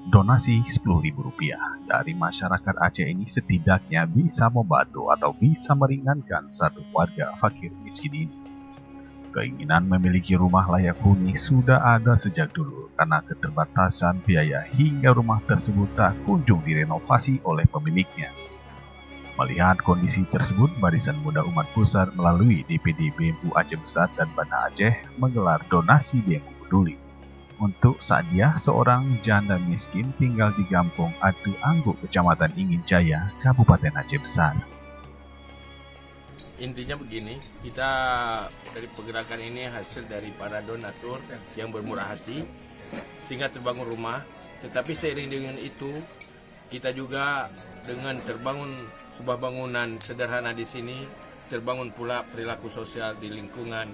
Donasi Rp10.000 dari masyarakat Aceh ini setidaknya bisa membantu atau bisa meringankan satu warga fakir miskin ini. Keinginan memiliki rumah layak huni sudah ada sejak dulu karena keterbatasan biaya hingga rumah tersebut tak kunjung direnovasi oleh pemiliknya. Melihat kondisi tersebut, Barisan Muda Umat Pusat melalui DPD BMU Aceh Besar dan Banda Aceh menggelar donasi BMU Peduli. Untuk Sadiah, seorang janda miskin tinggal di Kampung Atu Angguk, Kecamatan Ingin Jaya, Kabupaten Aceh Besar. Intinya begini, kita dari pergerakan ini hasil dari para donatur yang bermurah hati sehingga terbangun rumah. Tetapi seiring dengan itu, kita juga dengan terbangun sebuah bangunan sederhana di sini, terbangun pula perilaku sosial di lingkungan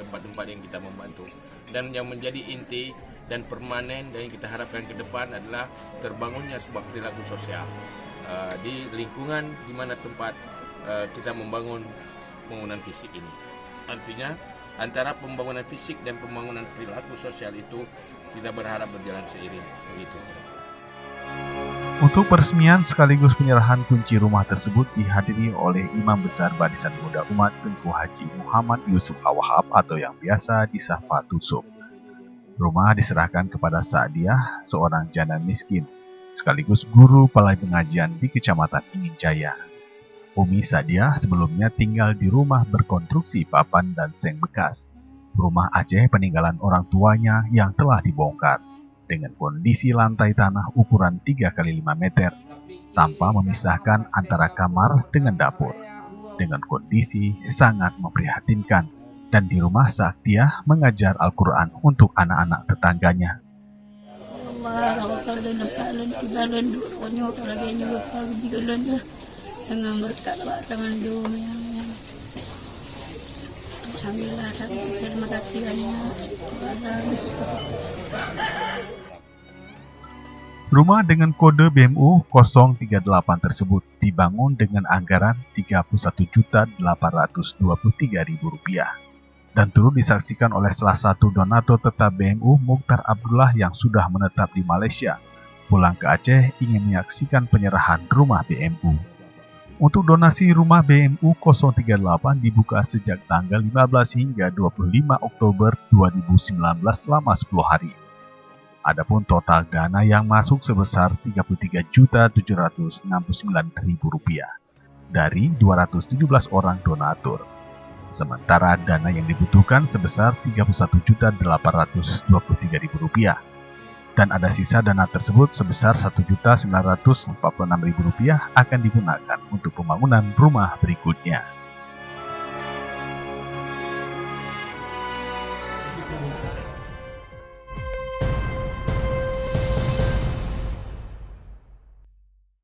tempat-tempat yang kita membantu. Dan yang menjadi inti dan permanen dan yang kita harapkan ke depan adalah terbangunnya sebuah perilaku sosial di lingkungan di mana tempat kita membangun pembangunan fisik ini. Artinya antara pembangunan fisik dan pembangunan perilaku sosial itu kita berharap berjalan seiring. Begitu. Untuk peresmian sekaligus penyerahan kunci rumah tersebut dihadiri oleh Imam Besar Barisan Muda Umat Tengku Haji Muhammad Yusuf Awahab atau yang biasa disapa Tusuk. Rumah diserahkan kepada Sadiah, seorang janda miskin, sekaligus guru palai pengajian di Kecamatan Ingin Jaya. Umi Sadiah sebelumnya tinggal di rumah berkonstruksi papan dan seng bekas, rumah Aceh peninggalan orang tuanya yang telah dibongkar, dengan kondisi lantai tanah ukuran 3x5 meter, tanpa memisahkan antara kamar dengan dapur, dengan kondisi sangat memprihatinkan. Dan di rumah Sadiah mengajar Al-Quran untuk anak-anak tetangganya. Terima kasih banyak. Rumah dengan kode BMU 038 tersebut dibangun dengan anggaran Rp31.823.000 dan turut disaksikan oleh salah satu donatur tetap BMU, Mukhtar Abdullah yang sudah menetap di Malaysia, pulang ke Aceh ingin menyaksikan penyerahan rumah BMU. Untuk donasi rumah BMU 038 dibuka sejak tanggal 15 hingga 25 Oktober 2019 selama 10 hari. Adapun total dana yang masuk sebesar Rp33.769.000 dari 217 orang donatur. Sementara dana yang dibutuhkan sebesar Rp31.823.000 dan ada sisa dana tersebut sebesar Rp1.946.000 akan digunakan untuk pembangunan rumah berikutnya.